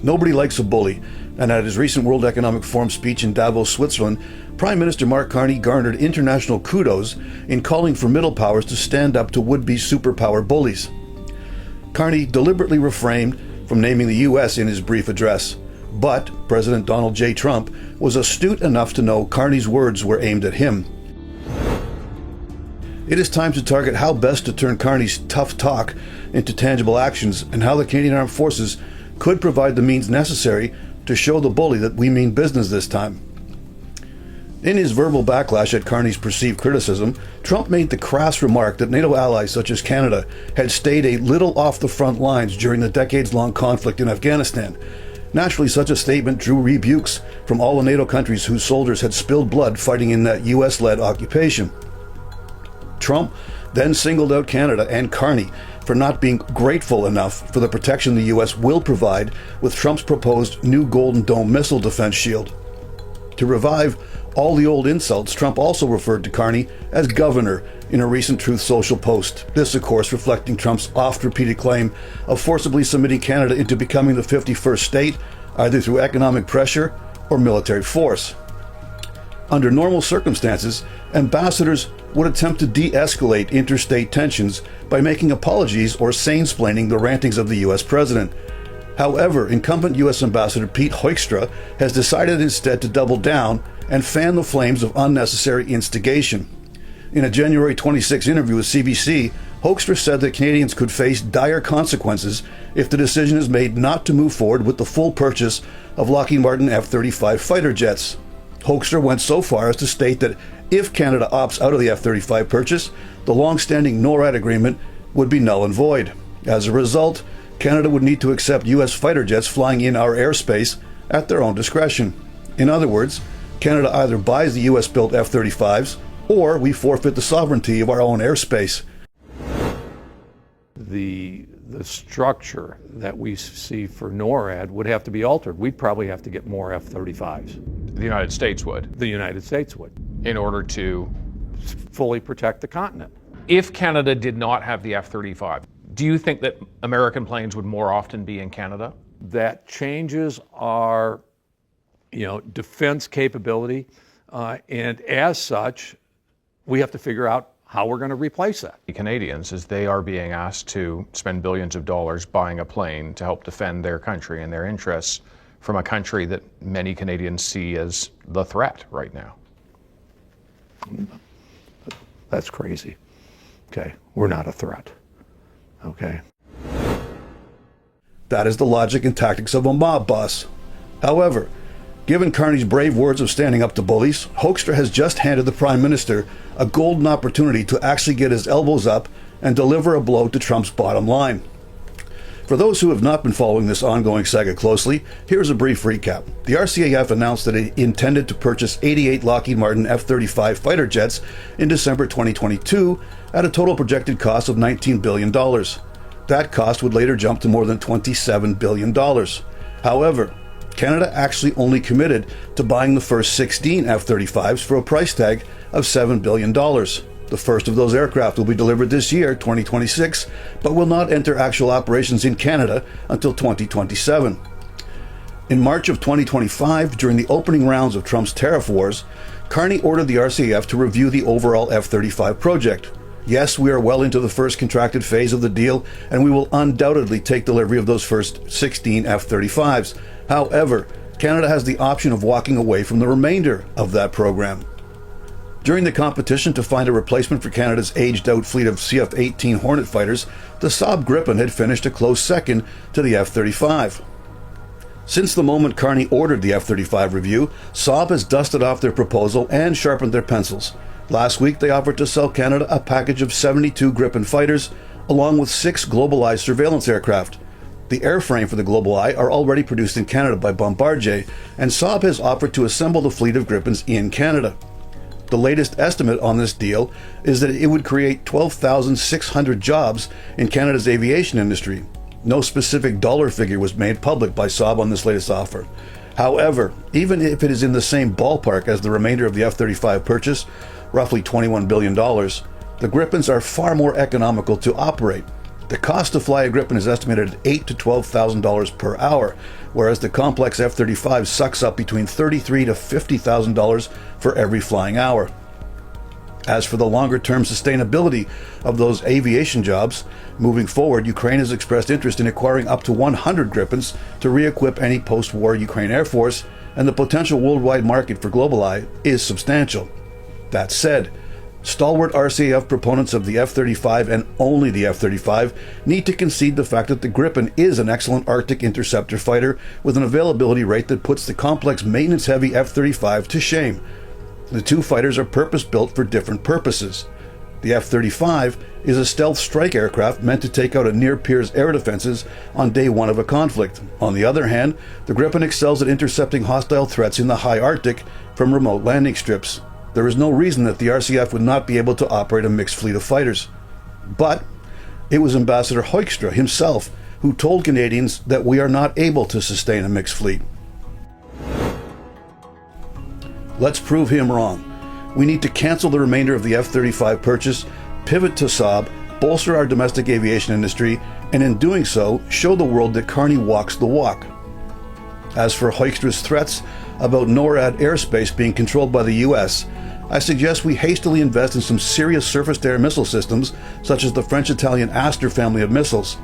Nobody likes a bully, and at his recent World Economic Forum speech in Davos, Switzerland, Prime Minister Mark Carney garnered international kudos in calling for middle powers to stand up to would-be superpower bullies. Carney deliberately refrained from naming the U.S. in his brief address, but President Donald J. Trump was astute enough to know Carney's words were aimed at him. It is time to target how best to turn Carney's tough talk into tangible actions and how the Canadian Armed Forces could provide the means necessary to show the bully that we mean business this time. In his verbal backlash at Carney's perceived criticism, Trump made the crass remark that NATO allies such as Canada had stayed a little off the front lines during the decades-long conflict in Afghanistan. Naturally, such a statement drew rebukes from all the NATO countries whose soldiers had spilled blood fighting in that US-led occupation. Trump then singled out Canada and Carney for not being grateful enough for the protection the US will provide with Trump's proposed new Golden Dome missile defense shield. To revive all the old insults, Trump also referred to Carney as governor in a recent Truth Social post. This, of course, reflecting Trump's oft-repeated claim of forcibly submitting Canada into becoming the 51st state, either through economic pressure or military force. Under normal circumstances, ambassadors would attempt to de-escalate interstate tensions by making apologies or sane-splaining the rantings of the U.S. president. However, incumbent U.S. Ambassador Pete Hoekstra has decided instead to double down and fan the flames of unnecessary instigation. In a January 26 interview with CBC, Hoekstra said that Canadians could face dire consequences if the decision is made not to move forward with the full purchase of Lockheed Martin F-35 fighter jets. Hoekstra went so far as to state that if Canada opts out of the F-35 purchase, the long-standing NORAD agreement would be null and void. As a result, Canada would need to accept U.S. fighter jets flying in our airspace at their own discretion. In other words, Canada either buys the U.S.-built F-35s or we forfeit the sovereignty of our own airspace. The structure that we see for NORAD would have to be altered. We'd probably have to get more F-35s. The United States would. The United States would. In order to fully protect the continent. If Canada did not have the F-35, do you think that American planes would more often be in Canada? That changes our, defense capability, and as such, we have to figure out how we're going to replace that. The Canadians, as they are being asked to spend billions of dollars buying a plane to help defend their country and their interests from a country that many Canadians see as the threat right now. That's crazy. Okay, we're not a threat. Okay. That is the logic and tactics of a mob boss. However, given Carney's brave words of standing up to bullies, Hoekstra has just handed the Prime Minister a golden opportunity to actually get his elbows up and deliver a blow to Trump's bottom line. For those who have not been following this ongoing saga closely, here's a brief recap. The RCAF announced that it intended to purchase 88 Lockheed Martin F-35 fighter jets in December 2022 at a total projected cost of $19 billion. That cost would later jump to more than $27 billion. However, Canada actually only committed to buying the first 16 F-35s for a price tag of $7 billion. The first of those aircraft will be delivered this year, 2026, but will not enter actual operations in Canada until 2027. In March of 2025, during the opening rounds of Trump's tariff wars, Carney ordered the RCAF to review the overall F-35 project. Yes, we are well into the first contracted phase of the deal, and we will undoubtedly take delivery of those first 16 F-35s. However, Canada has the option of walking away from the remainder of that program. During the competition to find a replacement for Canada's aged-out fleet of CF-18 Hornet fighters, the Saab Gripen had finished a close second to the F-35. Since the moment Carney ordered the F-35 review, Saab has dusted off their proposal and sharpened their pencils. Last week, they offered to sell Canada a package of 72 Gripen fighters, along with 6 GlobalEye surveillance aircraft. The airframe for the GlobalEye are already produced in Canada by Bombardier, and Saab has offered to assemble the fleet of Gripens in Canada. The latest estimate on this deal is that it would create 12,600 jobs in Canada's aviation industry. No specific dollar figure was made public by Saab on this latest offer. However, even if it is in the same ballpark as the remainder of the F-35 purchase, roughly $21 billion, the Gripens are far more economical to operate. The cost to fly a Gripen is estimated at $8,000 to $12,000 per hour, whereas the complex F-35 sucks up between $33,000 to $50,000 for every flying hour. As for the longer-term sustainability of those aviation jobs, moving forward, Ukraine has expressed interest in acquiring up to 100 Gripens to re-equip any post-war Ukraine Air Force, and the potential worldwide market for GlobalEye is substantial. That said, stalwart RCAF proponents of the F-35 and only the F-35 need to concede the fact that the Gripen is an excellent Arctic interceptor fighter with an availability rate that puts the complex maintenance-heavy F-35 to shame. The two fighters are purpose-built for different purposes. The F-35 is a stealth strike aircraft meant to take out a near-peer's air defenses on day one of a conflict. On the other hand, the Gripen excels at intercepting hostile threats in the high Arctic from remote landing strips. There is no reason that the RCF would not be able to operate a mixed fleet of fighters. But it was Ambassador Hoekstra himself who told Canadians that we are not able to sustain a mixed fleet. Let's prove him wrong. We need to cancel the remainder of the F-35 purchase, pivot to Saab, bolster our domestic aviation industry, and in doing so, show the world that Carney walks the walk. As for Hoekstra's threats about NORAD airspace being controlled by the US, I suggest we hastily invest in some serious surface-to-air missile systems, such as the French-Italian Aster family of missiles.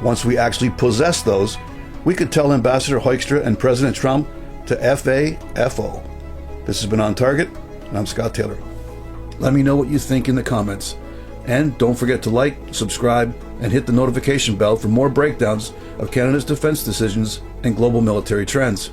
Once we actually possess those, we could tell Ambassador Hoekstra and President Trump to FAFO. This has been On Target, and I'm Scott Taylor. Let me know what you think in the comments. And don't forget to like, subscribe, and hit the notification bell for more breakdowns of Canada's defense decisions and global military trends.